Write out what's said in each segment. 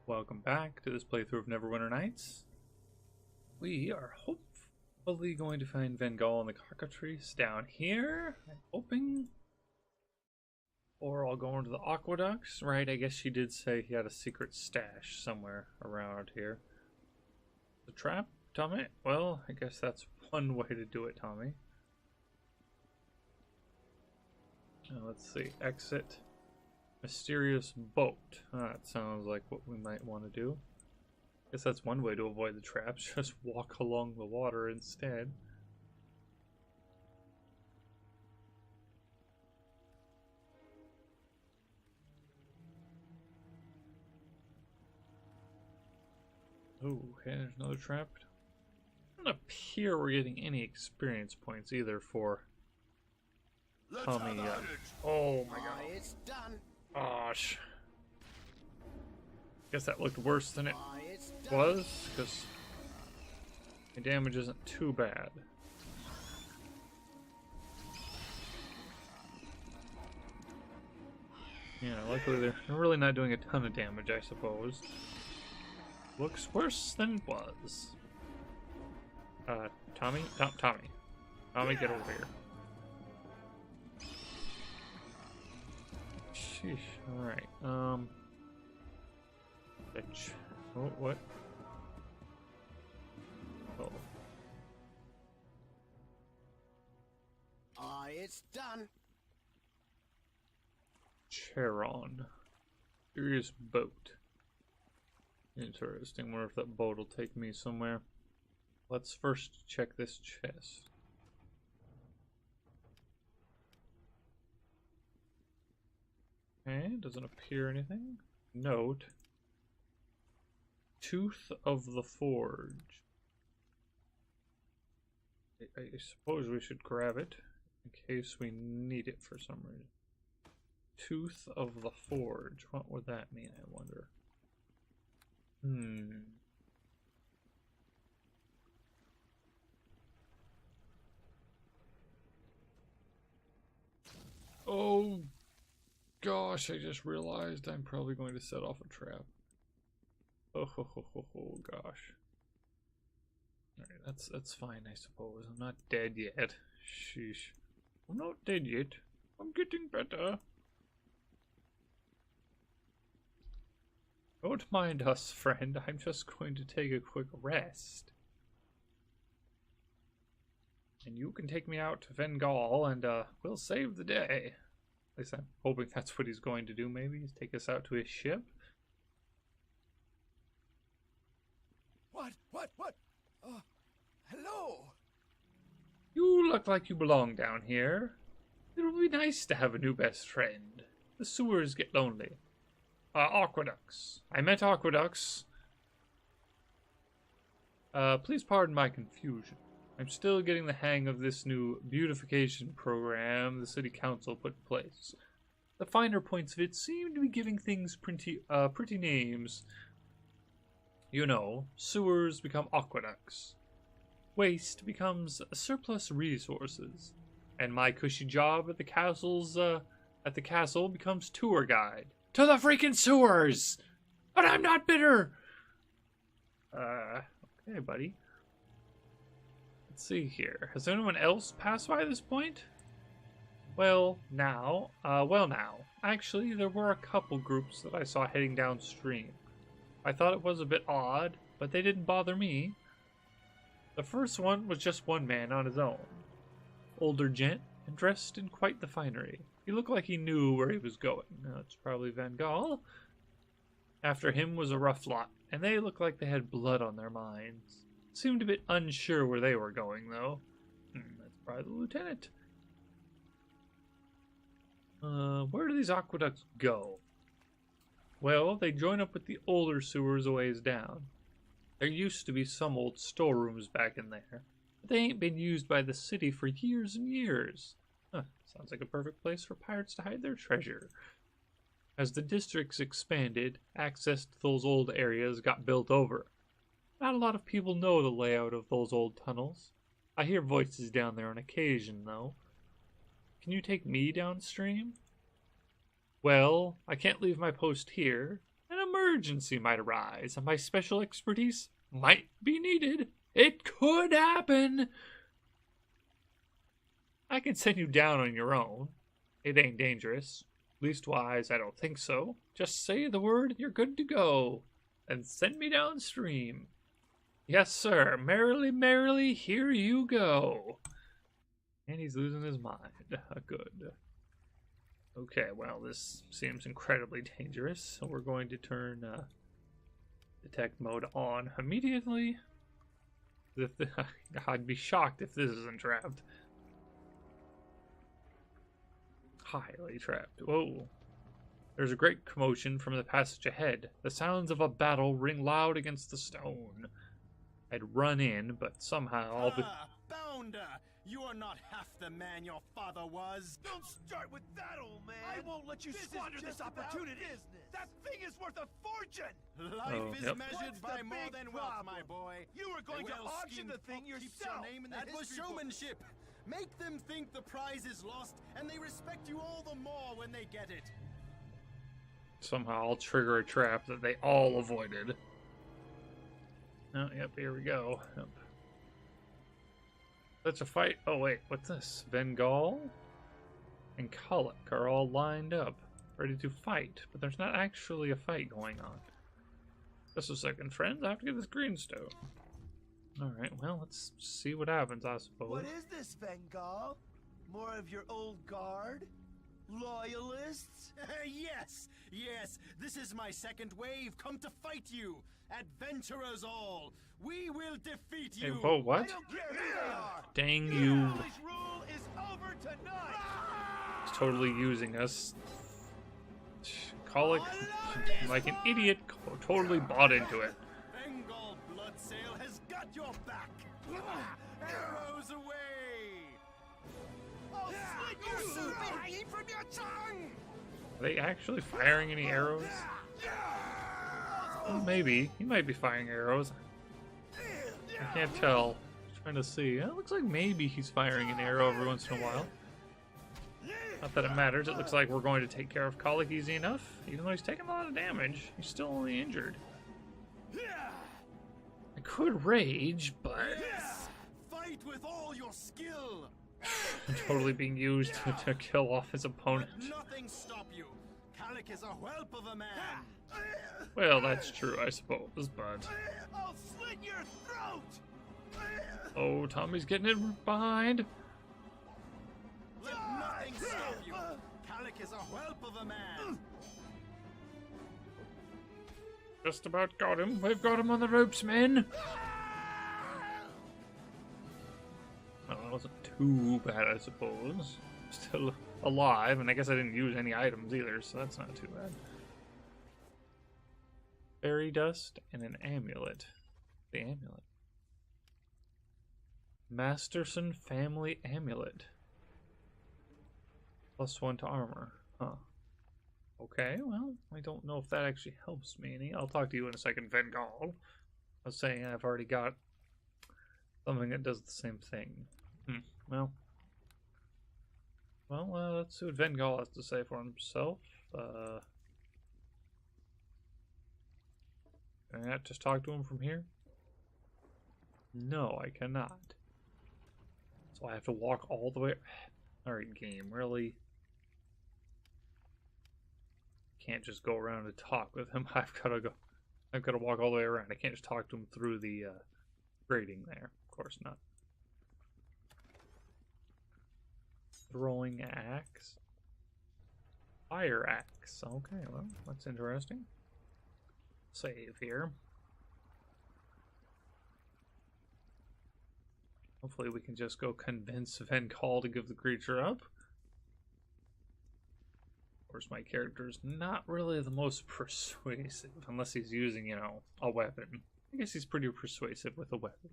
Welcome back to this playthrough of Neverwinter Nights. We are hopefully going to find Vengal and the cockatrice down here. I'm hoping. Or I'll go into the aqueducts. Right, I guess she did say he had a secret stash somewhere around here. The trap, Tommy? Well, I guess that's one way to do it, Tommy. Now, let's see. Exit. Mysterious boat. That sounds like what we might want to do. Guess that's one way to avoid the traps. Just walk along the water instead. Oh, okay, there's another trap. Doesn't appear we're getting any experience points either for Tommy. Oh my god. It's done. Gosh. Guess that looked worse than it was, because my damage isn't too bad. Yeah, luckily they're really not doing a ton of damage, I suppose. Looks worse than it was. Tommy? Tommy, get over here. Sheesh, alright, bitch. Oh, what? Oh. It's done. Charon. Curious boat. Interesting. Wonder if that boat will take me somewhere. Let's first check this chest. Okay, doesn't appear anything. Note. Tooth of the Forge. I suppose we should grab it in case we need it for some reason. Tooth of the Forge. What would that mean, I wonder? Oh gosh, I just realized I'm probably going to set off a trap. Oh gosh. Alright, that's fine, I suppose. I'm not dead yet. Sheesh. I'm not dead yet. I'm getting better. Don't mind us, friend. I'm just going to take a quick rest. And you can take me out to Vengal and we'll save the day. At least I'm hoping that's what he's going to do, maybe. He's take us out to his ship. What? Hello? You look like you belong down here. It would be nice to have a new best friend. The sewers get lonely. Aqueducts. I meant aqueducts. Please pardon my confusion. I'm still getting the hang of this new beautification program the city council put in place. The finer points of it seem to be giving things pretty names. You know, sewers become aqueducts. Waste becomes surplus resources. And my cushy job at the castle becomes tour guide. To the freaking sewers! But I'm not bitter! Okay, buddy. Let's see here. Has anyone else passed by this point? Well, now. Actually, there were a couple groups that I saw heading downstream. I thought it was a bit odd, but they didn't bother me. The first one was just one man on his own. Older gent, and dressed in quite the finery. He looked like he knew where he was going. Now, it's probably Vengal. After him was a rough lot, and they looked like they had blood on their minds. Seemed a bit unsure where they were going, though. That's probably the lieutenant. Where do these aqueducts go? Well, they join up with the older sewers a ways down. There used to be some old storerooms back in there, but they ain't been used by the city for years and years. Sounds like a perfect place for pirates to hide their treasure. As the districts expanded, access to those old areas got built over. Not a lot of people know the layout of those old tunnels. I hear voices down there on occasion, though. Can you take me downstream? Well, I can't leave my post here. An emergency might arise, and my special expertise might be needed. It could happen. I can send you down on your own. It ain't dangerous. Leastwise, I don't think so. Just say the word and you're good to go. And send me downstream. Yes, sir. Merrily, merrily, here you go. And he's losing his mind. Good. Okay, well, this seems incredibly dangerous. So we're going to turn detect mode on immediately. I'd be shocked if this isn't trapped. Highly trapped. Whoa. There's a great commotion from the passage ahead. The sounds of a battle ring loud against the stone. I'd run in, but somehow all the... Bounder! You are not half the man your father was. Don't start with that, old man. I won't let you squander this opportunity. That thing is worth a fortune. Life is measured What's by the more big than wealth, problem? my boy. You were going to A auction the thing keeps yourself. your name in the That was history book. showmanship. Make them think the prize is lost, and they respect you all the more when they get it. Somehow I'll trigger a trap that they all avoided. Oh, yep, here we go. Yep. That's a fight. Oh, wait, what's this? Vengal and Kulak are all lined up, ready to fight, but there's not actually a fight going on. Just a second, friends. I have to get this greenstone. Alright, well, let's see what happens, I suppose. What is this, Vengal? More of your old guard? Loyalists? Yes, yes. This is my second wave, come to fight you. Adventurers all. We will defeat Hey, you. whoa, I what? don't care who they are. Dang you. This rule is over tonight. He's totally using us. Kulak, like an idiot, totally bought into it. Bengal Bloodsail has got your back. Arrows away. I'll slit your suit hanging from your tongue. Are they actually firing any arrows? Well, maybe. He might be firing arrows. I can't tell. I'm trying to see. It looks like maybe he's firing an arrow every once in a while. Not that it matters. It looks like we're going to take care of Kulak easy enough. Even though he's taking a lot of damage, he's still only injured. I could rage, but... Yes. Fight with all your skill. I'm totally being used to kill off his opponent. Let nothing stop you. Kulak is a whelp of a man. Well, that's true, I suppose, but... I'll slit your throat. Oh, Tommy's getting it behind. Let nothing stop you. Kulak is a whelp of a man. Just about got him. We've got him on the ropes, men. Well, that wasn't too bad, I suppose. Still alive, and I guess I didn't use any items either, so that's not too bad. Fairy dust and an amulet. The amulet. Masterson family amulet. +1 to armor. Huh. Okay, well, I don't know if that actually helps me any. I'll talk to you in a second, Vengal. I was saying I've already got something that does the same thing. Well, let's see what Vengal has to say for himself. Can I not just talk to him from here? No, I cannot. So I have to walk all the way... Alright, game, really? Can't just go around and talk with him. I've got to walk all the way around. I can't just talk to him through the grating there. Of course not. Throwing axe. Fire axe. Okay, well, that's interesting. Save here. Hopefully we can just go convince Vengal to give the creature up. Of course, my character's not really the most persuasive, unless he's using, you know, a weapon. I guess he's pretty persuasive with a weapon.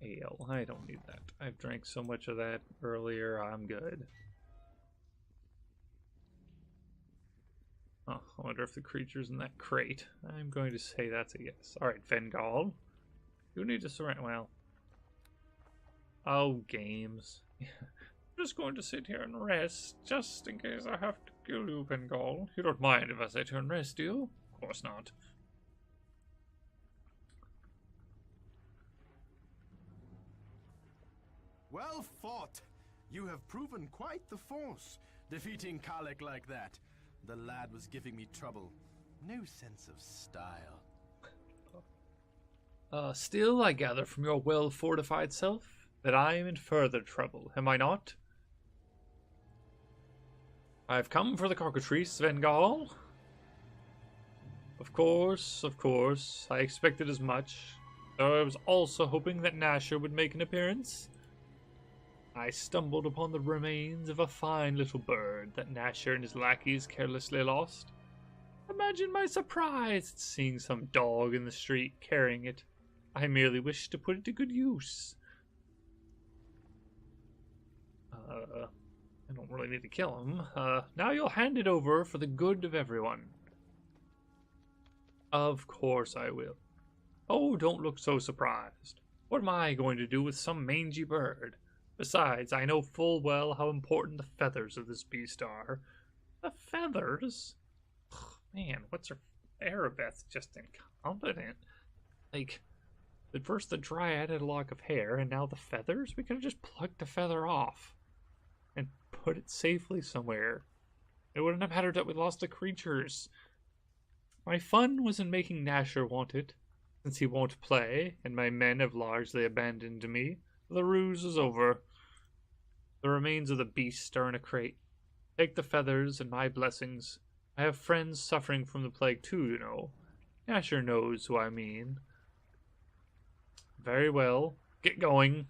Ale. I don't need that. I've drank so much of that earlier, I'm good. Oh, I wonder if the creature's in that crate. I'm going to say that's a yes. Alright, Vengal. You need to surrender. Well. Oh, games. I'm just going to sit here and rest, just in case I have to kill you, Bengal. You don't mind if I say turn rest, do you? Of course not. Well fought. You have proven quite the force, defeating Kalik like that. The lad was giving me trouble. No sense of style. Still, I gather from your well-fortified self that I am in further trouble, am I not? I've come for the cockatrice, Svengal. Of course, I expected as much, though I was also hoping that Nasher would make an appearance. I stumbled upon the remains of a fine little bird that Nasher and his lackeys carelessly lost. Imagine my surprise at seeing some dog in the street carrying it. I merely wished to put it to good use. I don't really need to kill him. Now you'll hand it over for the good of everyone. Of course I will. Oh, don't look so surprised. What am I going to do with some mangy bird? Besides, I know full well how important the feathers of this beast are. The feathers? Man, what's her... Aribeth just incompetent. Like, at first the dryad had a lock of hair, and now the feathers? We could have just plucked the feather off and put it safely somewhere. It wouldn't have mattered that we lost the creatures. My fun was in making Nasher want it. Since he won't play, and my men have largely abandoned me, the ruse is over. The remains of the beast are in a crate. Take the feathers and my blessings. I have friends suffering from the plague too, you know. Nasher knows who I mean. Very well. Get going.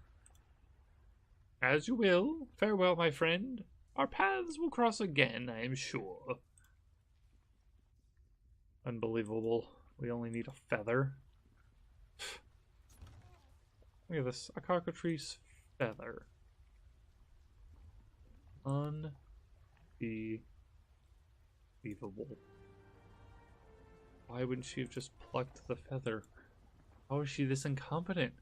As you will. Farewell, my friend. Our paths will cross again, I am sure. Unbelievable. We only need a feather. Look at this. A cockatrice feather. Unbelievable. Why wouldn't she have just plucked the feather? How is she this incompetent?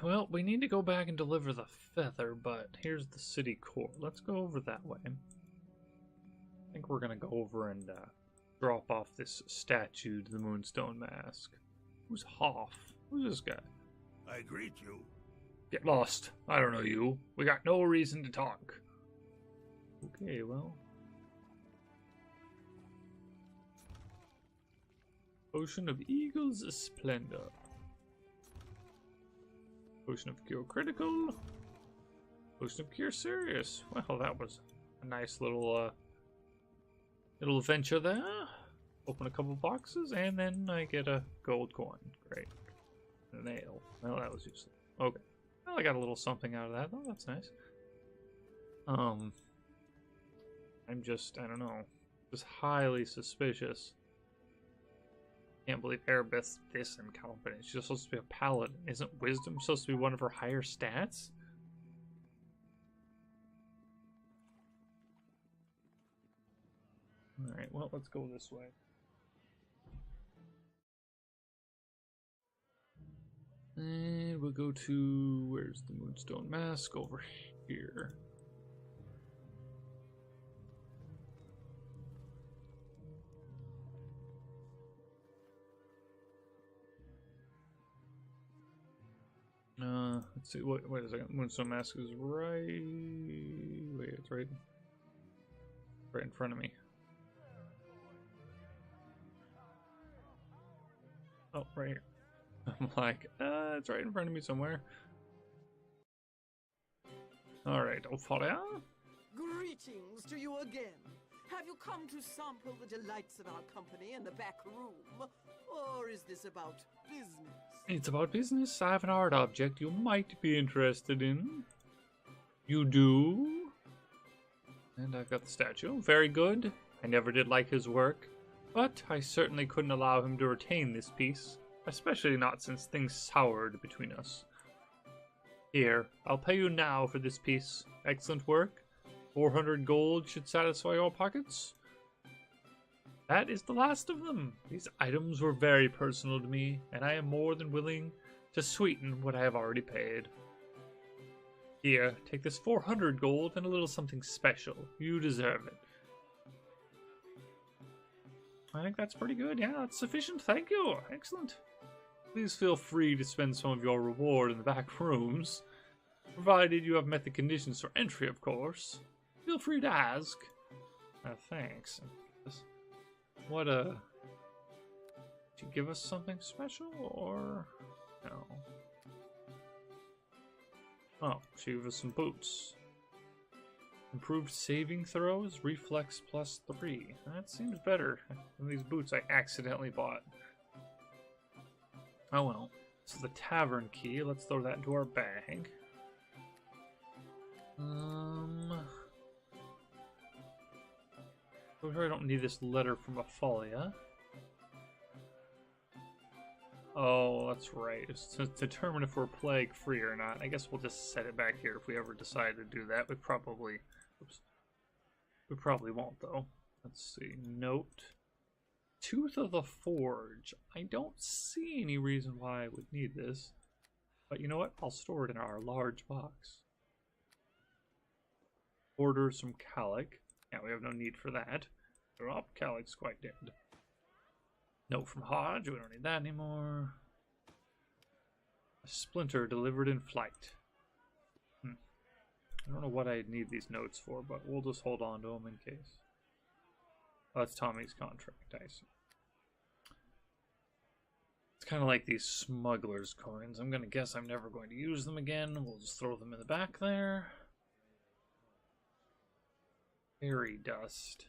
Well, we need to go back and deliver the feather, but here's the city core. Let's go over that way. I think we're gonna go over and drop off this statue to the Moonstone Mask. Who's Hoff? Who's this guy? I greet you. Get lost. I don't know you. We got no reason to talk. Okay, well. Potion of Eagle's Splendor. Potion of Cure Critical. Potion of Cure Serious. Well, that was a nice little adventure there. Open a couple boxes, and then I get a gold coin. Great. A nail. Well, that was useless. Okay. Well, I got a little something out of that. Oh, that's nice. I'm just, I don't know, just highly suspicious. Can't believe Aribeth's this incompetent. She's supposed to be a paladin. Isn't wisdom supposed to be one of her higher stats? Alright, well, let's go this way. And we'll go to, where's the Moonstone Mask? Over here. Let's see, wait a second. Moonstone Mask is right... Wait, it's right in front of me. Oh, right here. I'm like, it's right in front of me somewhere. Alright, Ophalia. Greetings to you again. Have you come to sample the delights of our company in the back room? Or is this about business? It's about business. I have an art object you might be interested in. You do? And I've got the statue. Very good. I never did like his work, but I certainly couldn't allow him to retain this piece, especially not since things soured between us. Here, I'll pay you now for this piece. Excellent work. 400 gold should satisfy your pockets. That is the last of them. These items were very personal to me, and I am more than willing to sweeten what I have already paid. Here, take this 400 gold and a little something special. You deserve it. I think that's pretty good. Yeah, that's sufficient. Thank you. Excellent. Please feel free to spend some of your reward in the back rooms. Provided you have met the conditions for entry, of course. Feel free to ask. Thanks. What, did you give us something special, or no? Oh, she gave us some boots. Improved saving throws, reflex +3. That seems better than these boots I accidentally bought. Oh well. So the tavern key, let's throw that into our bag. I'm sure I don't need this letter from Afalia. Oh, that's right. It's to determine if we're plague free or not. I guess we'll just set it back here if we ever decide to do that. We probably won't though. Let's see. Note. Tooth of the Forge. I don't see any reason why I would need this. But you know what? I'll store it in our large box. Order some Calic. Yeah, we have no need for that. Oh, Calic's quite dead. Note from Hodge. We don't need that anymore. A splinter delivered in flight. I don't know what I need these notes for, but we'll just hold on to them in case. Oh, that's Tommy's contract, I see. It's kind of like these smuggler's coins. I'm going to guess I'm never going to use them again. We'll just throw them in the back there. Fairy dust.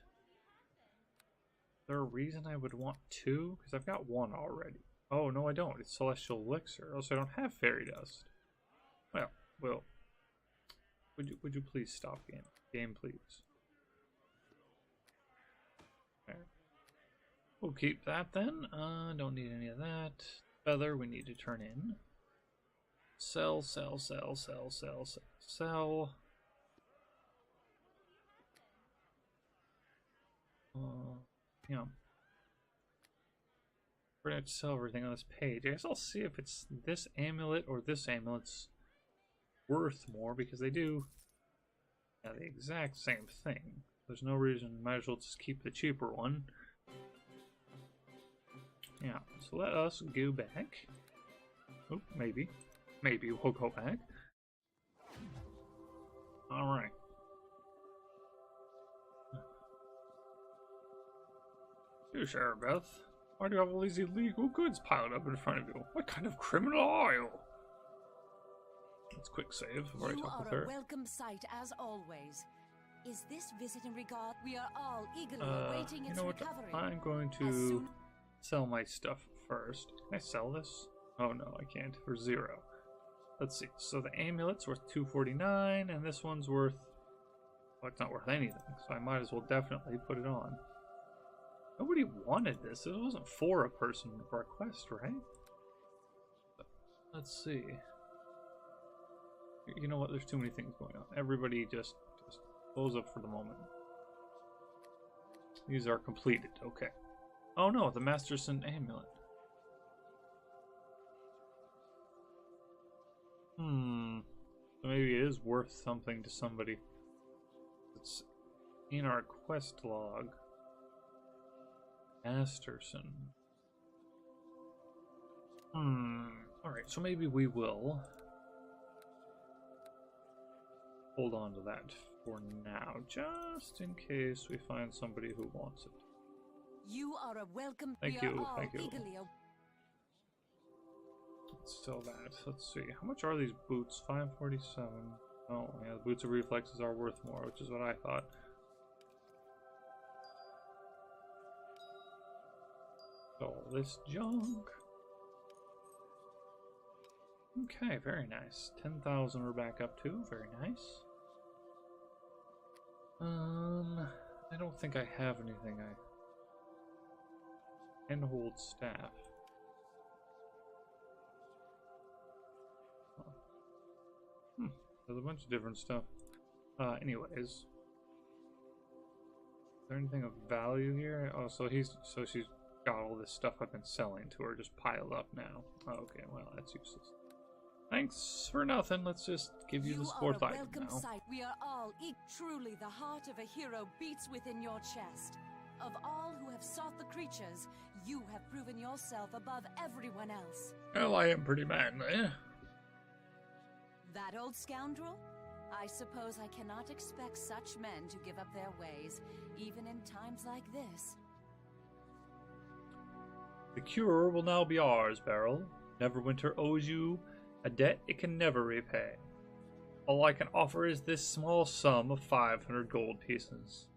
Is there a reason I would want two? Because I've got one already. Oh, no, I don't. It's celestial elixir. Also, I don't have fairy dust. Well, would you please stop game? Game, please. Okay. We'll keep that then. Don't need any of that. Feather we need to turn in. Sell. Yeah. We're going to sell everything on this page. I guess I'll see if it's this amulet or this amulet's worth more, because they do the exact same thing. There's no reason, might as well just keep the cheaper one. Yeah, so let us go back. Oh, maybe we'll go back. Alright. Here's Aribeth. Why do you have all these illegal goods piled up in front of you? What kind of criminal are you? Let's quick save before I talk with her. You are a welcome sight as always. Is this visit in regard? We are all eagerly awaiting its recovery. I'm going to sell my stuff first. Can I sell this? Oh no, I can't. For 0. Let's see. So the amulet's worth 249, and this one's worth... well, it's not worth anything, so I might as well definitely put it on. Nobody wanted this. This wasn't for a person for a quest, right? Let's see. You know what? There's too many things going on. Everybody just close up for the moment. These are completed. Okay. Oh no, the Masterson amulet. So maybe it is worth something to somebody. It's in our quest log. Masterson. Alright, so maybe we will hold on to that for now, just in case we find somebody who wants it. You are a welcome. Thank you. Let's sell that. Let's see. How much are these boots? 547. Oh, yeah, the boots of reflexes are worth more, which is what I thought. All this junk. Okay, very nice. 10,000 we're back up to. Very nice. I don't think I have anything. Handhold staff. There's a bunch of different stuff. Anyways. there anything of value here? Oh, so she's got all this stuff I've been selling to her just piled up now. Okay, well, that's useless. Thanks for nothing. Let's just give you this fourth item now. Sight. We are all truly the heart of a hero beats within your chest. Of all who have sought the creatures, you have proven yourself above everyone else. Well, I am pretty manly. That old scoundrel? I suppose I cannot expect such men to give up their ways, even in times like this. The cure will now be ours, Beryl. Neverwinter owes you a debt it can never repay. All I can offer is this small sum of 500 gold pieces.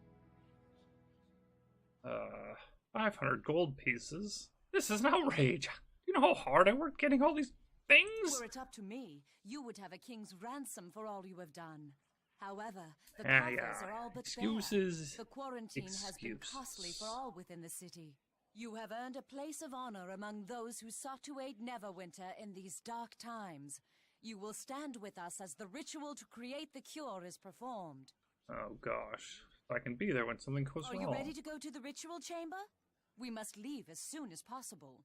500 gold pieces? This is an outrage. You know how hard I worked getting all these things? Were it up to me, you would have a king's ransom for all you have done. However, the coffers are all but excuses. There. The quarantine has been costly for all within the city. You have earned a place of honor among those who sought to aid Neverwinter in these dark times. You will stand with us as the ritual to create the cure is performed. Oh gosh, I can be there when something goes wrong. Are you ready to go to the ritual chamber? We must leave as soon as possible.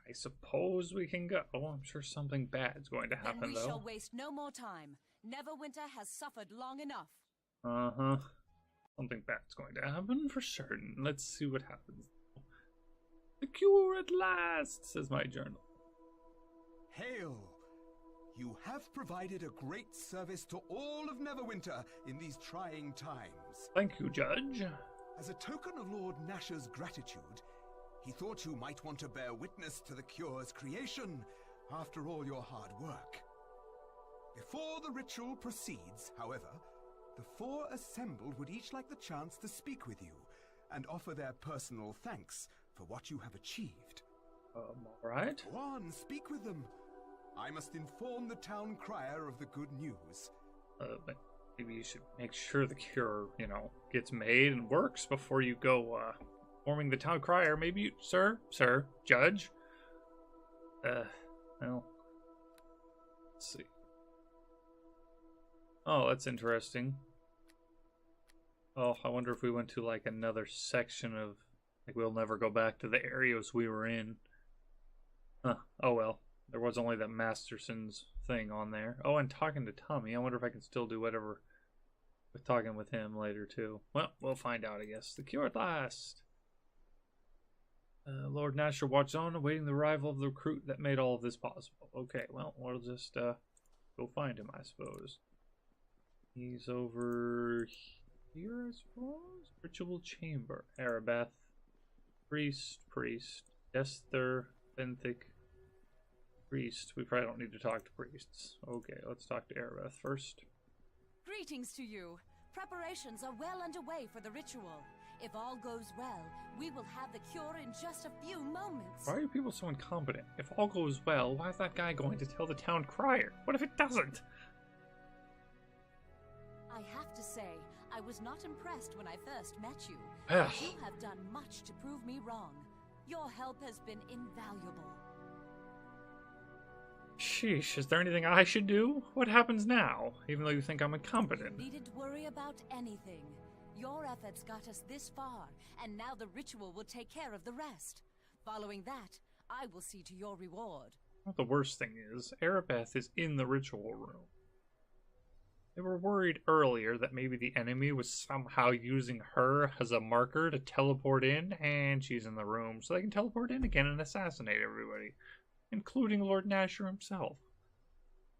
I suppose we can go. Oh, I'm sure something bad's going to happen, then we though. Shall waste no more time. Neverwinter has suffered long enough. Uh-huh. Something bad's going to happen for certain. Let's see what happens. The cure at last, says my journal. Hail! You have provided a great service to all of Neverwinter in these trying times. Thank you, Judge. As a token of Lord Nasher's gratitude, he thought you might want to bear witness to the cure's creation after all your hard work. Before the ritual proceeds, however, the four assembled would each like the chance to speak with you and offer their personal thanks for what you have achieved. Alright. Go on, speak with them. I must inform the town crier of the good news. But maybe you should make sure the cure, gets made and works before you go, forming the town crier. Maybe you, sir, judge. Well, let's see. Oh, that's interesting. Oh, I wonder if we went to, like, another section of, like, we'll never go back to the areas we were in. Huh, oh well. There was only that Masterson's thing on there. Oh, and talking to Tommy. I wonder if I can still do whatever with talking with him later, too. Well, we'll find out, I guess. The cure at last. Lord Nasher watched on, awaiting the arrival of the recruit that made all of this possible. Okay, well, we'll just go find him, I suppose. He's over here, I suppose? Ritual chamber. Aribeth. Priest. Esther. Benthic. Priest. We probably don't need to talk to priests. Okay, let's talk to Aribeth first. Greetings to you. Preparations are well underway for the ritual. If all goes well, we will have the cure in just a few moments. Why are people so incompetent? If all goes well, why is that guy going to tell the town crier? What if it doesn't? I have to say, I was not impressed when I first met you. Ugh. You have done much to prove me wrong. Your help has been invaluable. Sheesh, is there anything I should do? What happens now, even though you think I'm incompetent? You needn't worry about anything. Your efforts got us this far, and now the ritual will take care of the rest. Following that, I will see to your reward. Well, the worst thing is, Aribeth is in the ritual room. They were worried earlier that maybe the enemy was somehow using her as a marker to teleport in, and she's in the room, so they can teleport in again and assassinate everybody, including Lord Nasher himself.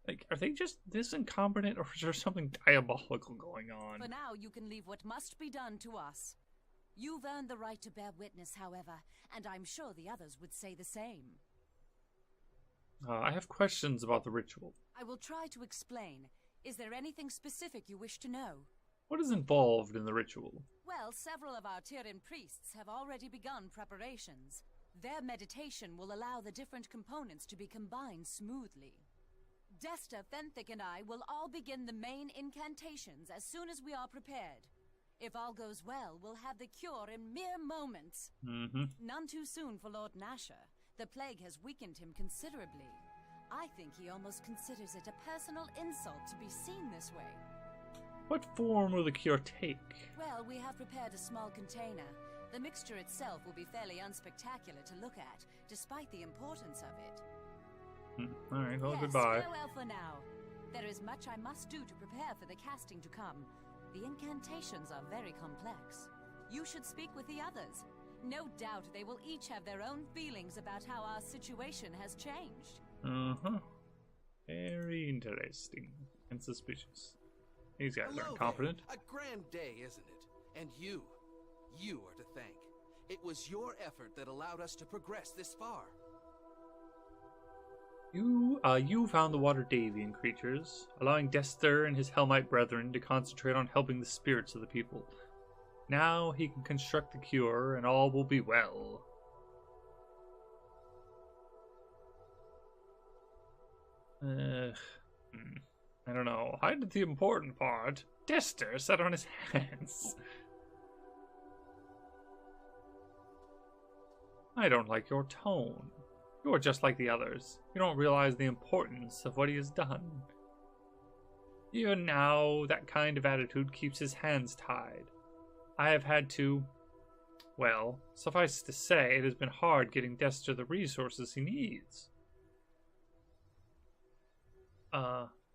Like, are they just this incompetent, or is there something diabolical going on? For now, you can leave what must be done to us. You've earned the right to bear witness, however, and I'm sure the others would say the same. I have questions about the ritual. I will try to explain. Is there anything specific you wish to know? What is involved in the ritual? Well, several of our Tyrian priests have already begun preparations. Their meditation will allow the different components to be combined smoothly. Desta, Fenthic, and I will all begin the main incantations as soon as we are prepared. If all goes well, we'll have the cure in mere moments. None too soon for Lord Nasher. The plague has weakened him considerably. I think he almost considers it a personal insult to be seen this way. What form will the cure take? Well, we have prepared a small container. The mixture itself will be fairly unspectacular to look at, despite the importance of it. Alright, well, Yes, goodbye. farewell for now. There is much I must do to prepare for the casting to come. The incantations are very complex. You should speak with the others. No doubt they will each have their own feelings about how our situation has changed. Uh-huh. Very interesting. And suspicious. These guys Hello are incompetent. there. A grand day, isn't it? And you are to thank. It was your effort that allowed us to progress this far. You found the water Davian creatures, allowing Dester and his Helmite brethren to concentrate on helping the spirits of the people. Now he can construct the cure, and all will be well. I don't know. I did the important part. Dester sat on his hands. I don't like your tone. You are just like the others. You don't realize the importance of what he has done. Even now, that kind of attitude keeps his hands tied. I have had to... Well, suffice to say, it has been hard getting Dester the resources he needs.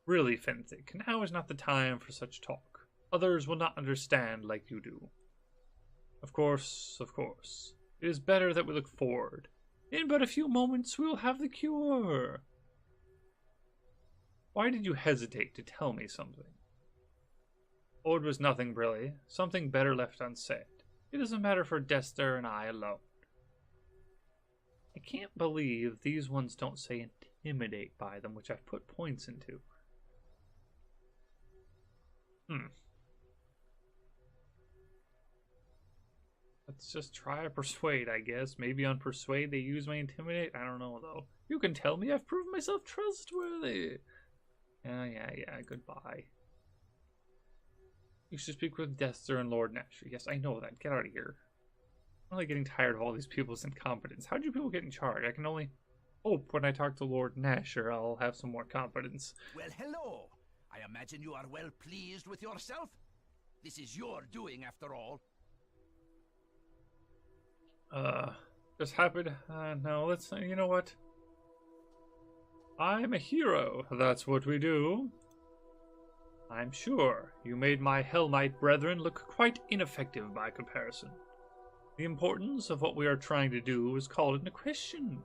Really, Fenthic, now is not the time for such talk. Others will not understand like you do. Of course. It is better that we look forward. In but a few moments we will have the cure. Why did you hesitate to tell me something? Oh, it was nothing, Brilly. Something better left unsaid. It is a matter for Dester and I alone. I can't believe these ones don't say intimidate by them, which I've put points into. Let's just try a persuade, I guess. Maybe on persuade they use my intimidate. I don't know, though. You can tell me I've proved myself trustworthy. Yeah, goodbye. You should speak with Dester and Lord Nasher. Yes, I know that. Get out of here. I'm really getting tired of all these people's incompetence. How do people get in charge? I can only hope when I talk to Lord Nasher I'll have some more competence. Well, hello. I imagine you are well pleased with yourself. This is your doing, after all. Just happy to... no, let's... you know what? I'm a hero. That's what we do. I'm sure you made my Hellmite brethren look quite ineffective by comparison. The importance of what we are trying to do is called into question.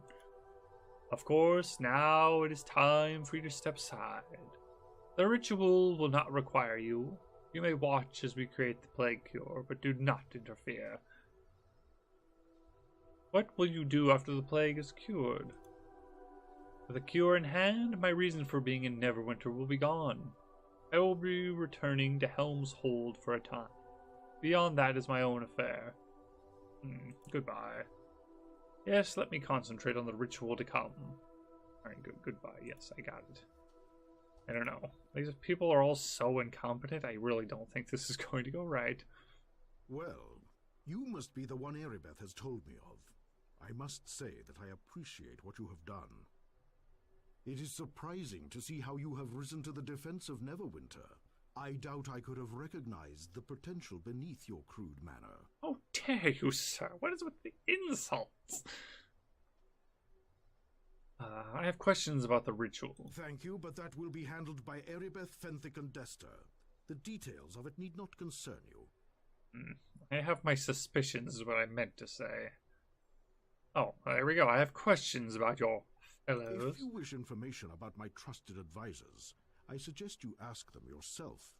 Of course, now it is time for you to step aside. The ritual will not require you. You may watch as we create the plague cure, but do not interfere. What will you do after the plague is cured? With a cure in hand, my reason for being in Neverwinter will be gone. I will be returning to Helm's Hold for a time. Beyond that is my own affair. Goodbye. Yes, let me concentrate on the ritual to come. Alright, goodbye. Yes, I got it. I don't know. These people are all so incompetent, I really don't think this is going to go right. Well, you must be the one Aribeth has told me of. I must say that I appreciate what you have done. It is surprising to see how you have risen to the defense of Neverwinter. I doubt I could have recognized the potential beneath your crude manner. Oh, dare you, sir? What is with the insults? I have questions about the ritual. Thank you, but that will be handled by Aribeth, Fenthic, and Dester. The details of it need not concern you. I have my suspicions, is what I meant to say. Oh, there we go. I have questions about your fellows. If you wish information about my trusted advisors, I suggest you ask them yourself.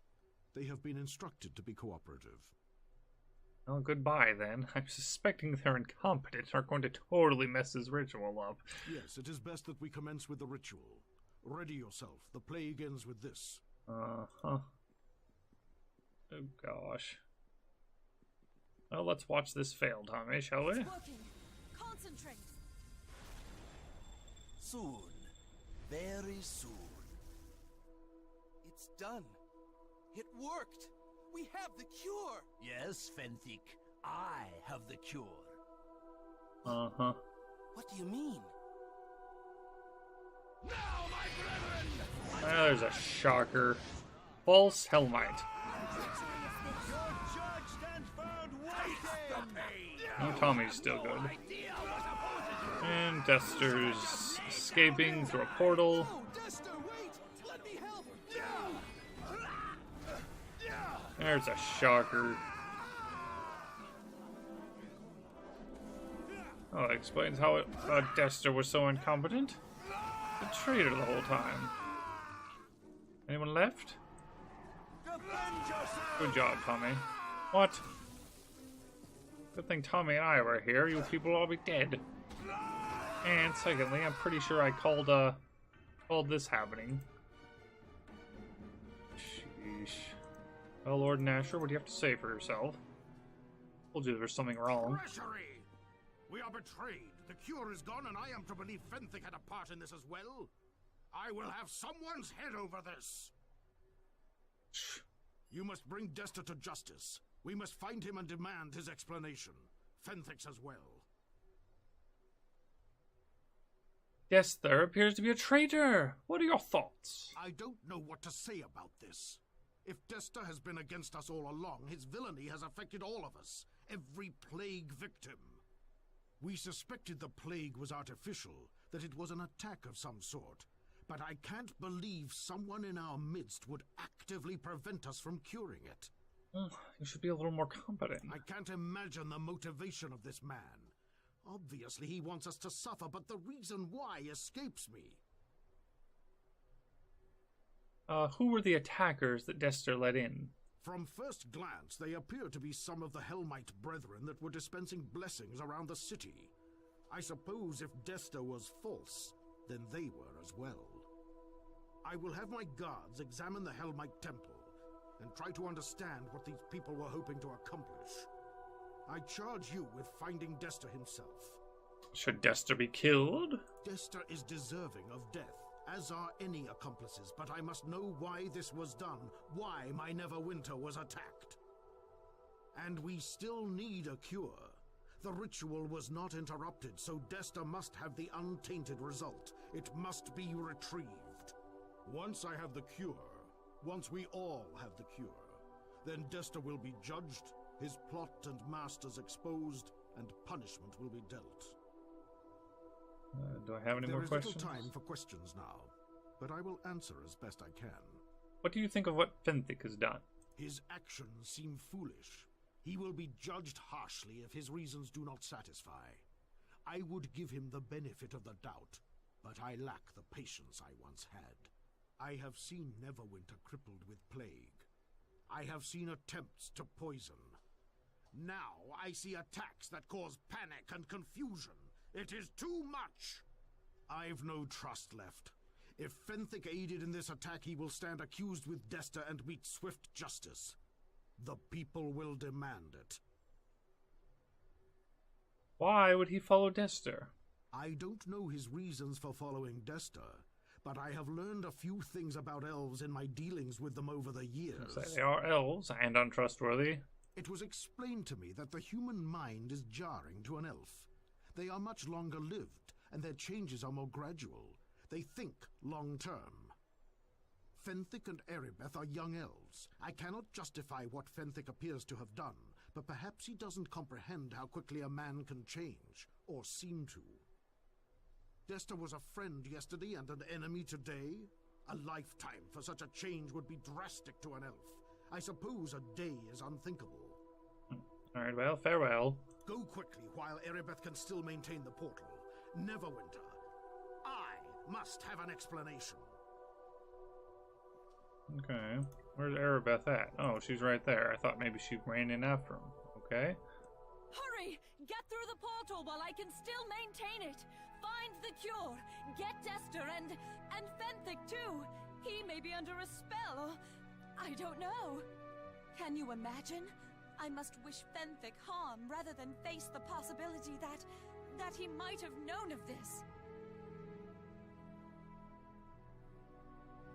They have been instructed to be cooperative. Oh, goodbye, then. I'm suspecting they're incompetent and are going to totally mess his ritual up. Yes, it is best that we commence with the ritual. Ready yourself. The plague ends with this. Uh-huh. Oh, gosh. Well, let's watch this fail, Tommy, shall we? It's working. Concentrate. Soon. Very soon. It's done. It worked. We have the cure. Yes, Fenthic. I have the cure. Uh-huh. What do you mean? Now, my brethren! There's a shocker. False Hellmite. Oh, Tommy's still good. And Dester's escaping through a portal. Oh, Dester, wait! Let me help! There's a shocker. Oh, that explains how Dester was so incompetent. A traitor the whole time. Anyone left? Good job, Tommy. What? Good thing Tommy and I were here. You people will all be dead. And secondly, I'm pretty sure I called this happening. Sheesh. Well, Lord Nasher, what do you have to say for yourself? Told you there's something wrong. Treachery! We are betrayed. The cure is gone, and I am to believe Fenthic had a part in this as well. I will have someone's head over this. You must bring Dester to justice. We must find him and demand his explanation. Fenthic's as well. Dester appears to be a traitor. What are your thoughts? I don't know what to say about this. If Dester has been against us all along, his villainy has affected all of us. Every plague victim. We suspected the plague was artificial, that it was an attack of some sort. But I can't believe someone in our midst would actively prevent us from curing it. You should be a little more competent. I can't imagine the motivation of this man. Obviously, he wants us to suffer, but the reason why escapes me. Who were the attackers that Dester let in? From first glance, they appear to be some of the Hellmite brethren that were dispensing blessings around the city. I suppose if Dester was false, then they were as well. I will have my guards examine the Hellmite temple and try to understand what these people were hoping to accomplish. I charge you with finding Dester himself. Should Dester be killed? Dester is deserving of death, as are any accomplices, but I must know why this was done, why my Neverwinter was attacked. And we still need a cure. The ritual was not interrupted, so Dester must have the untainted result. It must be retrieved. Once I have the cure, once we all have the cure, then Dester will be judged, his plot and masters exposed, and punishment will be dealt. Do I have any more questions? There is little time for questions now, but I will answer as best I can. What do you think of what Fenthic has done? His actions seem foolish. He will be judged harshly if his reasons do not satisfy. I would give him the benefit of the doubt, but I lack the patience I once had. I have seen Neverwinter crippled with plague. I have seen attempts to poison. Now I see attacks that cause panic and confusion. It is too much! I've no trust left. If Fenthic aided in this attack, he will stand accused with Dester and meet swift justice. The people will demand it. Why would he follow Dester? I don't know his reasons for following Dester, but I have learned a few things about elves in my dealings with them over the years. So they are elves and untrustworthy. It was explained to me that the human mind is jarring to an elf. They are much longer lived, and their changes are more gradual. They think long-term. Fenthic and Aribeth are young elves. I cannot justify what Fenthic appears to have done, but perhaps he doesn't comprehend how quickly a man can change, or seem to. Dester was a friend yesterday and an enemy today. A lifetime for such a change would be drastic to an elf. I suppose a day is unthinkable. Alright, well, farewell. Go quickly while Aribeth can still maintain the portal. Neverwinter, I must have an explanation. Okay. Where's Aribeth at? Oh, she's right there. I thought maybe she ran in after him. Okay. Hurry! Get through the portal while I can still maintain it! Find the cure! Get Dester and Fenthic too! He may be under a spell. I don't know. Can you imagine? I must wish Fenthic harm rather than face the possibility that he might have known of this.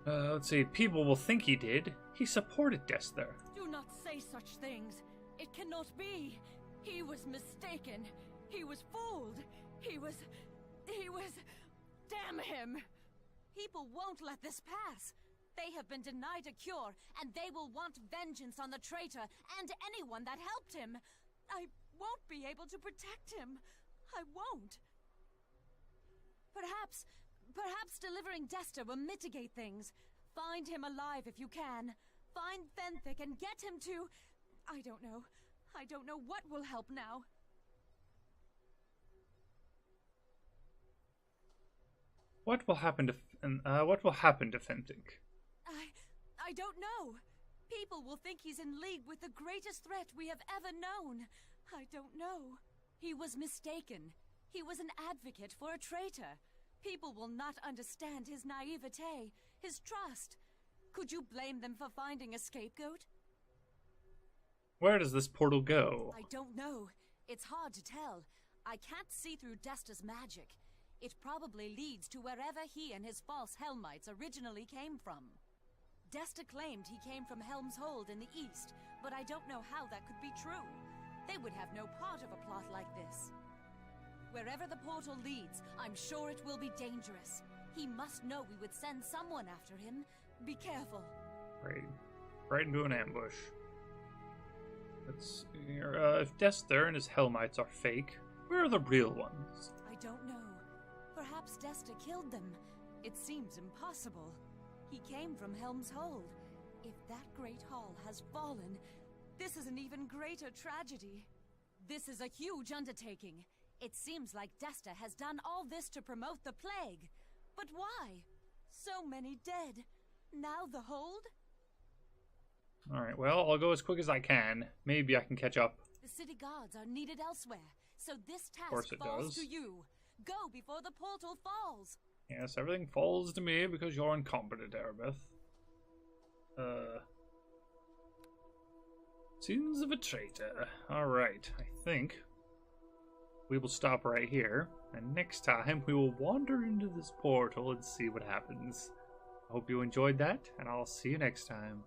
Let's see. People will think he did. He supported Dester. Do not say such things. It cannot be. He was mistaken. He was fooled. He was... Damn him! People won't let this pass. They have been denied a cure, and they will want vengeance on the traitor and anyone that helped him. I won't be able to protect him. I won't. Perhaps delivering Desta will mitigate things. Find him alive if you can. Find Fenthic and get him to... I don't know. I don't know what will help now. What will happen to Fenthic? I don't know. People will think he's in league with the greatest threat we have ever known. I don't know. He was mistaken. He was an advocate for a traitor. People will not understand his naivete, his trust. Could you blame them for finding a scapegoat? Where does this portal go? I don't know. It's hard to tell. I can't see through Desta's magic. It probably leads to wherever he and his false Helmites originally came from. Desta claimed he came from Helm's Hold in the east, but I don't know how that could be true. They would have no part of a plot like this. Wherever the portal leads, I'm sure it will be dangerous. He must know we would send someone after him. Be careful. Right into an ambush. Let's see here. If Desta and his Helmites are fake, where are the real ones? I don't know. Perhaps Desta killed them. It seems impossible. He came from Helm's Hold. If that great hall has fallen, this is an even greater tragedy. This is a huge undertaking. It seems like Desta has done all this to promote the plague. But why? So many dead. Now the hold? Alright, well, I'll go as quick as I can. Maybe I can catch up. The city guards are needed elsewhere, so this task falls to you. Go before the portal falls. Yes, everything falls to me because you're incompetent, Aribeth. Sins of a traitor. Alright, I think we will stop right here, and next time we will wander into this portal and see what happens. I hope you enjoyed that, and I'll see you next time.